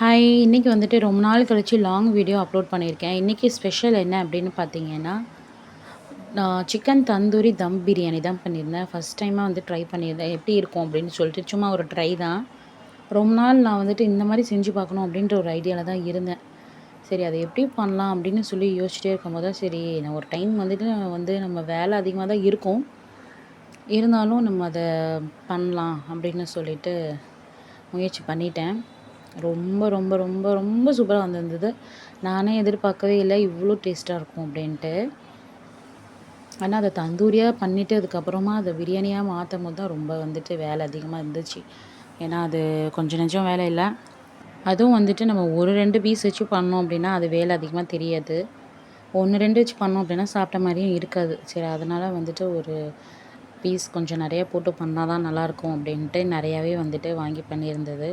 Hi! இன்னைக்கு வந்துட்டு ரொம்ப நாள் கழிச்சு லாங் வீடியோ அப்லோட் பண்ணியிருக்கேன். இன்னைக்கு ஸ்பெஷல் என்ன அப்படின்னு பார்த்தீங்கன்னா, நான் சிக்கன் தந்தூரி தம் பிரியாணி தான் பண்ணியிருந்தேன். ஃபர்ஸ்ட் டைமா வந்து ட்ரை பண்ணியிருந்தேன். எப்படி இருக்கும் அப்படின்னு சொல்லிட்டு சும்மா ஒரு ட்ரை தான். ரொம்ப நாள் நான் வந்துட்டு இந்த மாரி செஞ்சு பார்க்கணும் அப்படின்ற ஒரு ஐடியால தான் இருந்தேன். சரி அத எப்படி பண்ணலாம் அப்படின்னு சொல்லி யோசிச்சுட்டே இருக்கும்போது தான் சரி நான் ஒரு டைம் வந்துட்டு நம்ம வேலை அதிகமா தான் இருக்கும். இருந்தாலும் நம்ம அத பண்ணலாம் அப்படின்னு சொல்லிட்டு முயற்சி பண்ணிட்டேன். ரொம்ப, ரொம்ப, ரொம்ப, ரொம்ப சூப்பரா வந்திருந்தது. நானே எதிர்பார்க்கவே இல்ல இவ்ளோ டேஸ்ட்டா இருக்கும் அப்டின்ட்டு. ஆனா அத தந்தூரியா பண்ணிட்டு அதுக்கப்புறமா அத பிரியாணியா மாத்தும்போது தான் ரொம்ப வந்துட்டு வேலை அதிகமா இருந்துச்சு. ஏன்னா அது கொஞ்சம் நெஞ்சம் வேலை இல்ல. அதுவும் வந்துட்டு நம்ம 1, 2 பீஸ் வச்சு பண்ணோம் அப்டின்னா, அது வேலை அதிகமா தெரியாது. 1, 2 வச்சு பண்ணோம் அப்டின்னா, சாப்பிட்ட மாரியும் இருக்காது. சரி அதனால வந்துட்டு ஒரு பீஸ் கொஞ்சம் நெறைய போட்டு பண்ணா தான் நல்லாயிருக்கும் அப்டின்ட்டு நெறையாவே வந்துட்டு வாங்கி பண்ணியிருந்தது.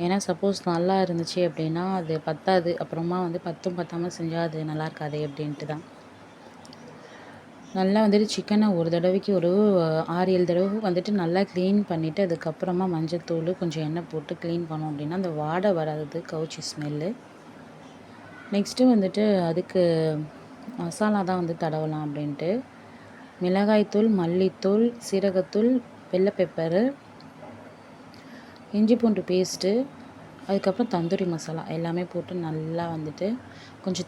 ஏன்னா சப்போஸ் நல்லா இருந்துச்சு அப்படின்னா, அது பத்தாது. அப்புறமா வந்து பத்தும் பத்தாம செஞ்சா அது நல்லா இருக்காதே அப்படின்ட்டு தான். நல்லா வந்துட்டு சிக்கன ஒரு தடவைக்கு ஒரு 6, 7 தடவ வந்துட்டு நல்லா க்ளீன் பண்ணிவிட்டு, அதுக்கப்புறமா மஞ்சத்தூளு, கொஞ்சம் எண்ணெய் போட்டு க்ளீன் பண்ணோம் அப்படின்னா, அந்த வாடை வராது கவுச்சி ஸ்மெல்லு. நெக்ஸ்ட்டு வந்துட்டு அதுக்கு மசாலா தான் வந்து தடவலாம் அப்படின்ட்டு. மிளகாய்த்தூள், மல்லித்தூள், சீரகத்தூள், வெள்ள பெப்பரு, இஞ்சி பூண்டு பேஸ்ட்டு, அதுக்கப்புறம் தந்தூரி மசாலா எல்லாமே போட்டு நல்லா வந்துட்டு கொஞ்சம்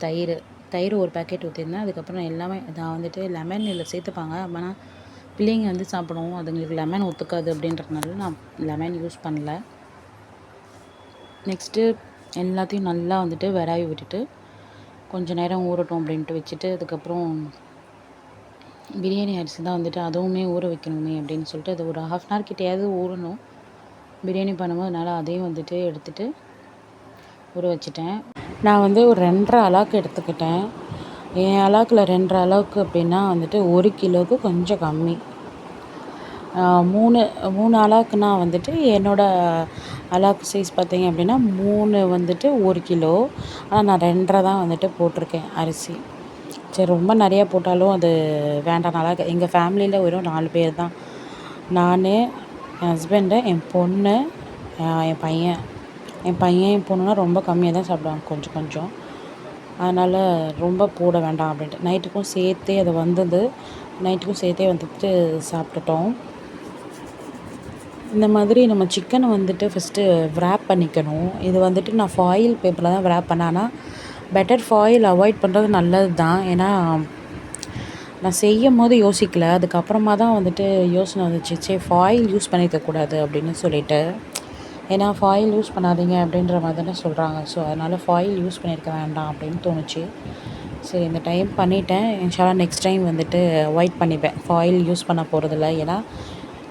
தயிர் ஒரு பேக்கெட் ஊற்றிருந்தேன். அதுக்கப்புறம் எல்லாமே நான் வந்துட்டு லெமன் இதில் சேர்த்துப்பாங்க. ஆனா பிள்ளைங்க வந்து சாப்பிடும். அதுங்களுக்கு லெமன் ஒத்துக்காது அப்படின்றதுனால நான் லெமன் யூஸ் பண்ணல. நெக்ஸ்ட்டு எல்லாத்தையும் நல்லா வந்துட்டு வெராவி விட்டுட்டு கொஞ்சம் நேரம் ஊறட்டும் அப்படின்ட்டு வச்சுட்டு, அதுக்கப்புறம் பிரியாணி அரிசி தான் வந்துட்டு அதுவுமே ஊற வைக்கணுமே அப்படின்னு சொல்லிட்டு அது ஒரு 1/2 அன் ஹவர் கிட்டேயாவது ஊறணும். பிரியாணி பண்ணும்போது அதனால் அதையும் வந்துட்டு எடுத்துட்டு ஊற வச்சுட்டேன். நான் வந்து ஒரு 2 1/2 அலாக்கு எடுத்துக்கிட்டேன். என் அலாக்கில் 2 1/2 அலாக்கு அப்படின்னா வந்துட்டு 1 கிலோவுக்கு கொஞ்சம் கம்மி. 3 அலாக்குனா வந்துட்டு என்னோட அலாக்கு சைஸ் பார்த்தீங்க அப்படின்னா 3 வந்துட்டு 1 கிலோ. ஆனால் நான் 2 1/2 தான் வந்துட்டு போட்டிருக்கேன் அரிசி. சரி ரொம்ப நிறையா போட்டாலும் அது வேண்டாம்னால எங்கள் ஃபேமிலியில் வெறும் 4 பேர் தான். நான், என் ஹஸ்பண்டு, என் பொண்ணு, என் பையன். என் பொண்ணுனா ரொம்ப கம்மியாக தான் சாப்பிடுவாங்க கொஞ்சம் கொஞ்சம். அதனால் ரொம்ப போட வேண்டாம் அப்படின்ட்டு நைட்டுக்கும் சேர்த்தே அது வந்தது. நைட்டுக்கும் சேர்த்தே வந்துட்டு சாப்பிட்டுட்டோம். இந்த மாதிரி நம்ம சிக்கனை வந்துட்டு ஃபஸ்ட்டு விராப் பண்ணிக்கணும். இது வந்துட்டு நான் ஃபாயில் பேப்பரில் தான் விராப் பண்ணேன். ஆனால் பெட்டர் ஃபாயில் அவாய்ட் பண்ணுறது நல்லது தான். ஏன்னா நான் செய்யும்போது யோசிக்கல. அதுக்கப்புறமா தான் வந்துட்டு யோசனை வந்துச்சு. சரி ஃபாயில் யூஸ் பண்ணியிருக்கக்கூடாது அப்படின்னு சொல்லிட்டு. ஏன்னா ஃபாயில் யூஸ் பண்ணாதீங்க அப்படின்ற மாதிரி தானே சொல்கிறாங்க. ஸோ அதனால் ஃபாயில் யூஸ் பண்ணியிருக்க வேண்டாம் அப்படின்னு தோணுச்சு. சரி இந்த டைம் பண்ணிவிட்டேன். இன்ஷால்லா நெக்ஸ்ட் டைம் வந்துட்டு அவாய்ட் பண்ணிப்பேன். ஃபாயில் யூஸ் பண்ண போகிறதில்ல. ஏன்னா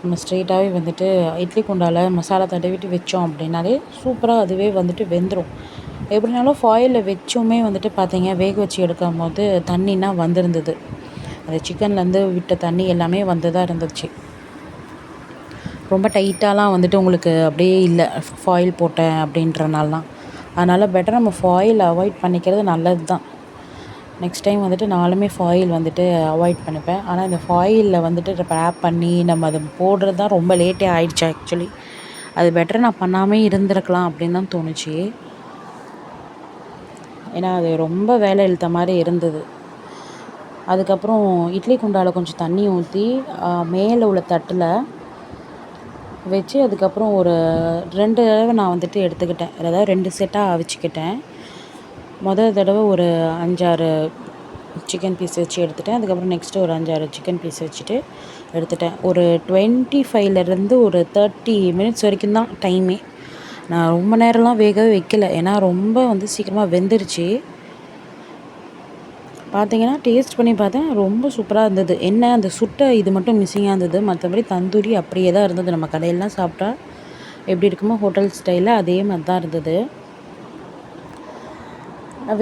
நம்ம ஸ்ட்ரெயிட்டாகவே வந்துட்டு இட்லி குண்டால மசாலா தடவிட்டு வச்சோம் அப்படின்னாலே சூப்பராக அதுவே வந்துட்டு வெந்துடும். எப்படினாலும் ஃபாயிலில் வச்சுமே வந்துட்டு பார்த்தீங்க வேக வச்சு எடுக்கும்போது தண்ணினா வந்திருந்தது. அந்த சிக்கன்லேருந்து விட்ட தண்ணி எல்லாமே வந்து தான் இருந்துச்சு. ரொம்ப டைட்டாலாம் வந்துட்டு உங்களுக்கு அப்படியே இல்லை ஃபாயில் போட்டேன் அப்படின்றனாலாம். அதனால் பெட்டர் நம்ம ஃபாயில் அவாய்ட் பண்ணிக்கிறது நல்லது தான். நெக்ஸ்ட் டைம் வந்துட்டு நானுமே ஃபாயில் வந்துட்டு அவாய்ட் பண்ணிப்பேன். ஆனால் இந்த ஃபாயிலில் வந்துட்டு ரேப் பண்ணி நம்ம அதை போடுறது தான் ரொம்ப லேட்டே ஆயிடுச்சு ஆக்சுவலி. அது பெட்டர் நான் பண்ணாமே இருந்திருக்கலாம் அப்படின்னு தான் தோணுச்சு. ஏன்னா அது ரொம்ப வேலை இழுத்த மாதிரி இருந்தது. அதுக்கப்புறம் இட்லி குண்டாவில் கொஞ்சம் தண்ணி ஊற்றி மேலே உள்ள தட்டில் வச்சு அதுக்கப்புறம் ஒரு 2 தடவை நான் வந்துட்டு எடுத்துக்கிட்டேன். அதாவது 2 செட்டாக அவிச்சுக்கிட்டேன். முதல் தடவை ஒரு 5, 6 சிக்கன் பீஸ் வச்சு எடுத்துட்டேன். அதுக்கப்புறம் நெக்ஸ்ட்டு ஒரு 5, 6 சிக்கன் பீஸ் வச்சுட்டு எடுத்துட்டேன். ஒரு 25லேருந்து ஒரு 30 மினிட்ஸ் வரைக்கும் தான் டைமே. நான் ரொம்ப நேரம்லாம் வேகவே வைக்கல. ஏன்னா ரொம்ப வந்து சீக்கிரமாக வெந்துருச்சு. பார்த்தீங்கன்னா டேஸ்ட் பண்ணி பார்த்தேன். ரொம்ப சூப்பராக இருந்தது. என்ன அந்த சுட்ட இது மட்டும் மிஸ்ஸிங்காக இருந்தது. மற்றபடி தந்தூரி அப்படியே தான் இருந்தது. நம்ம கடையிலலாம் சாப்பிட்டா எப்படி இருக்குமோ ஹோட்டல் ஸ்டைலில் அதே மாதிரி தான் இருந்தது.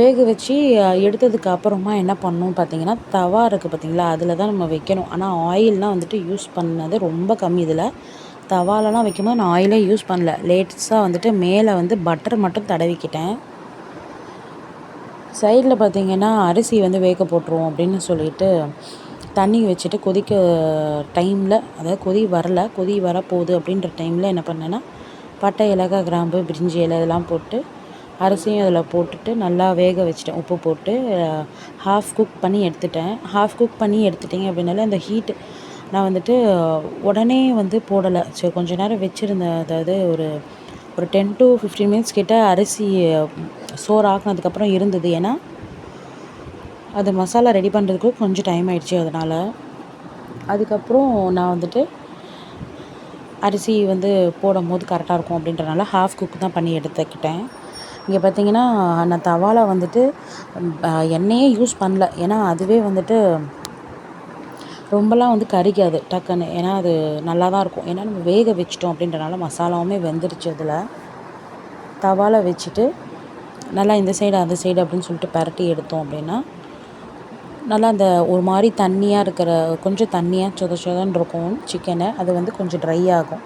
வேக வச்சு எடுத்ததுக்கு அப்புறமா என்ன பண்ணணும் பார்த்தீங்கன்னா, தவா இருக்குது பார்த்தீங்களா, அதில் தான் நம்ம வைக்கணும். ஆனால் ஆயில்லாம் வந்துட்டு யூஸ் பண்ணது ரொம்ப கம்மி இதில். தவாலலாம் வைக்கும்போது நான் ஆயிலே யூஸ் பண்ணல. லேட்டஸ்ட்டாக வந்துட்டு மேலே வந்து பட்டர் மட்டும் தடவிக்கிட்டேன். சைடில் பார்த்திங்கன்னா அரிசி வந்து வேக போட்டுருவோம் அப்படின்னு சொல்லிட்டு தண்ணி வச்சுட்டு கொதிக்க டைமில், அதாவது கொதி வரப்போகுது அப்படின்ற டைமில் என்ன பண்ணேன்னா, பட்டை, ஏலக்காய், கிராம்பு, பிரிஞ்சி இலை இதெல்லாம் போட்டு அரிசியும் அதில் போட்டுட்டு நல்லா வேக வச்சுட்டேன். உப்பு போட்டு ஹாஃப் குக் பண்ணி எடுத்துட்டேன். ஹாஃப் குக் பண்ணி எடுத்துட்டிங்க அப்படின்னாலே அந்த ஹீட்டு நான் வந்துட்டு உடனே வந்து போடலை. சரி கொஞ்சம் நேரம் வச்சுருந்தேன். அதாவது ஒரு ஒரு 10 to 15 மினிட்ஸ் கிட்ட அரிசி சோறு ஆக்குனதுக்கப்புறம் இருந்தது. ஏன்னா அது மசாலா ரெடி பண்ணுறதுக்கு கொஞ்சம் டைம் ஆயிடுச்சு. அதனால் அதுக்கப்புறம் நான் வந்துட்டு அரிசி வந்து போடும்போது கரெக்டாக இருக்கும் அப்படின்றனால ஹாஃப் குக் தான் பண்ணி எடுத்துக்கிட்டேன். இங்கே பார்த்தீங்கன்னா நான் தவாவில் வந்துட்டு எண்ணெயே யூஸ் பண்ணல. ஏன்னா அதுவே வந்துட்டு ரொம்பலாம் வந்து கரிக்காது டக்குன்னு. ஏன்னா அது நல்லா தான் இருக்கும். ஏன்னா நம்ம வேக வச்சிட்டோம் அப்படின்றனால மசாலாவுமே வெந்துருச்சு. அதில் தவாவில் வச்சுட்டு நல்லா இந்த சைடு அந்த சைடு அப்படின்னு சொல்லிட்டு பரட்டி எடுத்தோம் அப்படின்னா நல்லா அந்த ஒரு மாதிரி தண்ணியாக இருக்கிற கொஞ்சம் தண்ணியாக சொத சொதன்னு இருக்கும் சிக்கனை. அது வந்து கொஞ்சம் ட்ரை ஆகும்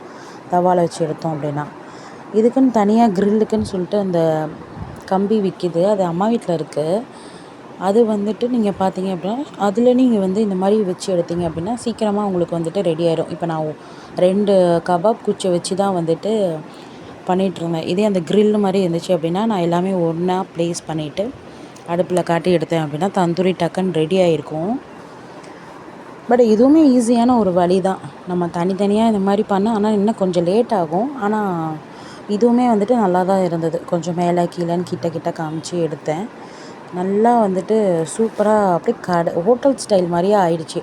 தவாவில் வச்சு எடுத்தோம் அப்படின்னா. இதுக்குன்னு தனியாக க்ரில்லுக்குன்னு சொல்லிட்டு அந்த கம்பி விற்கிது. அது அம்மா வீட்டில் இருக்குது. அது வந்துட்டு நீங்கள் பார்த்தீங்க அப்படின்னா அதில் நீங்கள் வந்து இந்த மாதிரி வச்சு எடுத்தீங்க அப்படின்னா சீக்கிரமாக உங்களுக்கு வந்துட்டு ரெடி ஆயிடும். இப்போ நான் 2 கபாப் குச்சை வச்சு தான் வந்துட்டு பண்ணிகிட்ருந்தேன். இதே அந்த க்ரில் மாதிரி இருந்துச்சு அப்படின்னா நான் எல்லாமே ஒன்றா ப்ளேஸ் பண்ணிவிட்டு அடுப்பில் காட்டி எடுத்தேன் அப்படின்னா தந்தூரி டக்குன்னு ரெடி ஆகிருக்கும். பட் இதுவுமே ஈஸியான ஒரு வழி தான். நம்ம தனித்தனியாக இந்த மாதிரி பண்ண ஆனால் இன்னும் கொஞ்சம் லேட் ஆகும். ஆனால் இதுவுமே வந்துட்டு நல்லா தான் இருந்தது. கொஞ்சம் மேலே கீழேன்னு கிட்ட காமிச்சு எடுத்தேன். நல்லா வந்துட்டு சூப்பராக அப்படியே ஹோட்டல் ஸ்டைல் மாதிரியே ஆயிடுச்சு.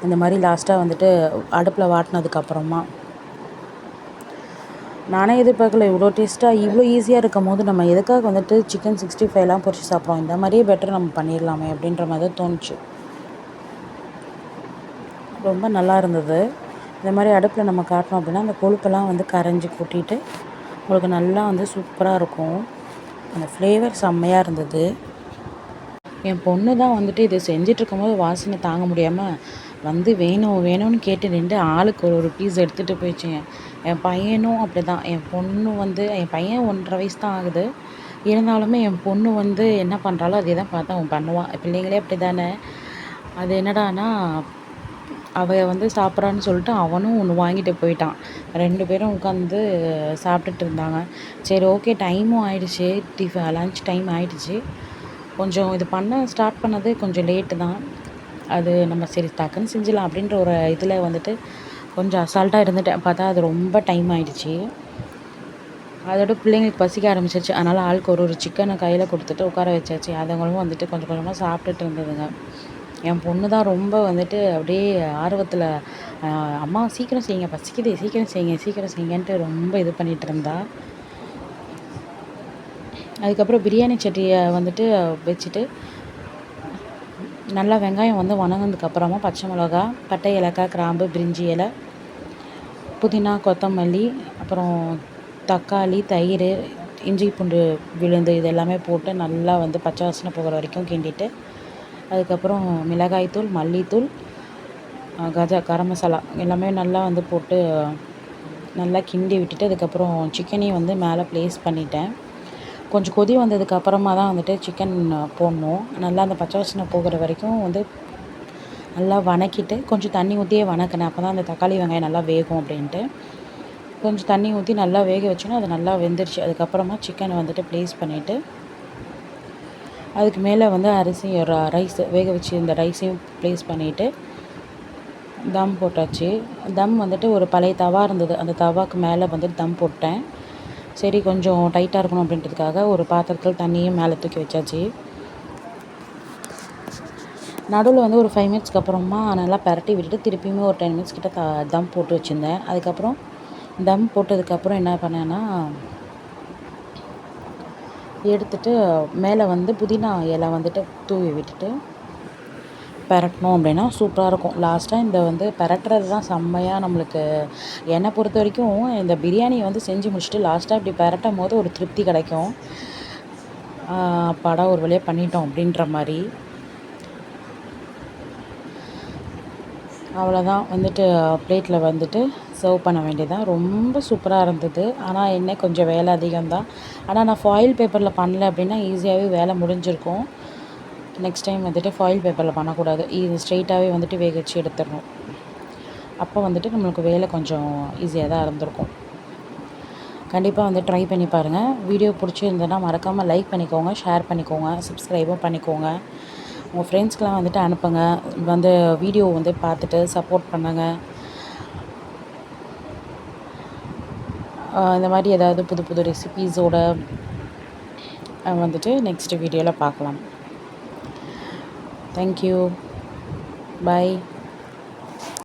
இந்த மாதிரி லாஸ்ட்டாக வந்துட்டு அடுப்பில் வாட்டினதுக்கப்புறமா நானே எதிர்பார்க்கல இவ்வளோ டேஸ்ட்டாக இவ்வளோ ஈஸியாக இருக்கும் போது நம்ம எதுக்காக வந்துட்டு சிக்கன் 65லாம் பொரிச்சு சாப்பிட்றோம். இந்த மாதிரியே பெட்டர் நம்ம பண்ணிடலாமே அப்படின்ற மாதிரி தான் தோணுச்சு. ரொம்ப நல்லா இருந்தது. இந்த மாதிரி அடுப்பில் நம்ம காட்டினோம் அப்படின்னா அந்த கொழுப்பெல்லாம் வந்து கரைஞ்சி கொட்டிட்டு உங்களுக்கு நல்லா வந்து சூப்பராக இருக்கும். அந்த ஃப்ளேவர் செம்மையாக இருந்தது. என் பொண்ணு தான் வந்துட்டு இதை செஞ்சிட்ருக்கும்போது வாசனை தாங்க முடியாமல் வந்து வேணும் வேணும்னு கேட்டு நின்று ஆளுக்கு ஒரு பீஸ் எடுத்துகிட்டு போயிடுச்சுங்க. என் பையனும் அப்படி தான். என் பொண்ணு வந்து என் பையன் 1.5 வயசு தான் ஆகுது. இருந்தாலுமே என் பொண்ணு வந்து என்ன பண்ணுறாளோ அதே தான் பார்த்து அவன் பண்ணுவான். பிள்ளைங்களே அப்படி தானே. அது என்னடானா அவள் வந்து சாப்பிட்றான்னு சொல்லிட்டு அவனும் ஒன்று வாங்கிட்டு போயிட்டான். 2 பேரும் உட்காந்து சாப்பிட்டுட்டு இருந்தாங்க. சரி ஓகே டைமும் ஆயிடுச்சு. லன்ச் டைம் ஆயிடுச்சு. கொஞ்சம் இது ஸ்டார்ட் பண்ணது கொஞ்சம் லேட்டு தான். அது நம்ம சரி டக்குன்னு செஞ்சிடலாம் அப்படின்ற ஒரு இதில் வந்துட்டு கொஞ்சம் அசால்ட்டாக இருந்துட்டேன். பார்த்தா அது ரொம்ப டைம் ஆயிடுச்சு. அதோட பிள்ளைங்களுக்கு பசிக்க ஆரம்பிச்சிருச்சு. அதனால் ஆளுக்கு ஒரு சிக்கனை கையில் கொடுத்துட்டு உட்கார வச்சாச்சு. அதுங்களும் வந்துட்டு கொஞ்சம் கொஞ்சமாக சாப்பிட்டுட்டு இருந்ததுங்க. என் பொண்ணு தான் ரொம்ப வந்துட்டு அப்படியே ஆர்வத்தில் அம்மா சீக்கிரம் செய்யுங்க, பசிக்குது, சீக்கிரம் செய்யுங்க சீக்கிரம் செய்யுங்கன்ட்டு ரொம்ப இது பண்ணிகிட்டு இருந்தா. அதுக்கப்புறம் பிரியாணி சட்டியை வந்துட்டு வச்சுட்டு நல்லா வெங்காயம் வந்து வணங்கினதுக்கப்புறமா பச்சை மிளகா, பட்டை, ஏலக்காய், கிராம்பு, பிரிஞ்சி இலை, புதினா, கொத்தமல்லி, அப்புறம் தக்காளி, தயிர், இஞ்சி பூண்டு விழுந்து இது எல்லாமே போட்டு நல்லா வந்து பச்சை வாசனை போகிற வரைக்கும் கிண்டிட்டு அதுக்கப்புறம் மிளகாய்த்தூள், மல்லித்தூள், கரம் மசாலா எல்லாமே நல்லா வந்து போட்டு நல்லா கிண்டி விட்டுட்டு அதுக்கப்புறம் சிக்கனையும் வந்து மேலே ப்ளேஸ் பண்ணிட்டேன். கொஞ்சம் கொதி வந்ததுக்கப்புறமா தான் வந்துட்டு சிக்கன் போடணும். நல்லா அந்த பச்சை வாசனை போகிற வரைக்கும் வந்து நல்லா வணக்கிட்டு கொஞ்சம் தண்ணி ஊற்றியே வணக்கினேன். அப்போ தான் அந்த தக்காளி வெங்காயம் நல்லா வேகும் அப்படின்ட்டு கொஞ்சம் தண்ணி ஊற்றி நல்லா வேக வச்சோன்னா அது நல்லா வெந்துருச்சு. அதுக்கப்புறமா சிக்கனை வந்துட்டு ப்ளேஸ் பண்ணிவிட்டு அதுக்கு மேலே வந்து ரைஸ் வேக வச்சு இந்த ரைஸையும் ப்ளேஸ் பண்ணிவிட்டு தம் போட்டாச்சு. தம் வந்துட்டு ஒரு பழைய தவா இருந்தது. அந்த தவாக்கு மேலே வந்துட்டு தம் போட்டேன். சரி கொஞ்சம் டைட்டாக இருக்கணும் அப்படின்றதுக்காக ஒரு பாத்திரத்தில் தண்ணியும் மேலே தூக்கி வச்சாச்சு. நடுவில் வந்து ஒரு 5 மினிட்ஸ்க்கு அப்புறமா நல்லா பரட்டி விட்டுட்டு திருப்பியுமே ஒரு 10 மினிட்ஸ் கிட்ட தம் போட்டு வச்சுருந்தேன். அதுக்கப்புறம் தம் போட்டதுக்கப்புறம் என்ன பண்ணேன்னா எடுத்துட்டு மேலே வந்து புதினா இலை வந்துட்டு தூவி விட்டுட்டு பெரட்டணும் அப்படின்னா சூப்பராக இருக்கும். லாஸ்ட்டாக இந்த வந்து பெரட்டுறது தான் செம்மையாக நம்மளுக்கு என்னை பொறுத்த வரைக்கும் இந்த பிரியாணியை வந்து செஞ்சு முடிச்சுட்டு லாஸ்ட்டாக இப்படி பெரட்டும் போது ஒரு திருப்தி கிடைக்கும். அப்பாடா ஒரு வழியாக பண்ணிட்டோம் அப்படின்ற மாதிரி. அவ்வளோதான் வந்துட்டு பிளேட்டில் வந்துட்டு சர்வ் பண்ண வேண்டியதான். ரொம்ப சூப்பராக இருந்தது. ஆனால் என்ன கொஞ்சம் வேலை அதிகம்தான். ஆனால் நான் ஃபாயில் பேப்பரில் பண்ணல அப்படின்னா ஈஸியாகவே வேலை முடிஞ்சிருக்கும். நெக்ஸ்ட் டைம் வந்துட்டு ஃபாயில் பேப்பரில் பண்ணக்கூடாது. இது ஸ்ட்ரெயிட்டாகவே வந்துட்டு வேக வச்சு எடுத்துடணும். அப்போ வந்துட்டு நம்மளுக்கு வேலை கொஞ்சம் ஈஸியாக தான் இருந்திருக்கும். கண்டிப்பாக வந்து ட்ரை பண்ணி பாருங்கள். வீடியோ பிடிச்சிருந்ததுன்னா மறக்காமல் லைக் பண்ணிக்கோங்க, ஷேர் பண்ணிக்கோங்க, சப்ஸ்கிரைபும் பண்ணிக்கோங்க. உங்கள் ஃப்ரெண்ட்ஸ்க்கெலாம் வந்துட்டு அனுப்புங்க. வந்து வீடியோ வந்து பார்த்துட்டு சப்போர்ட் பண்ணுங்கள். இந்த மாதிரி ஏதாவது புது புது ரெசிபீஸோட வந்துட்டு நெக்ஸ்ட் வீடியோவில் பார்க்கலாம். தேங்க்யூ. பாய்.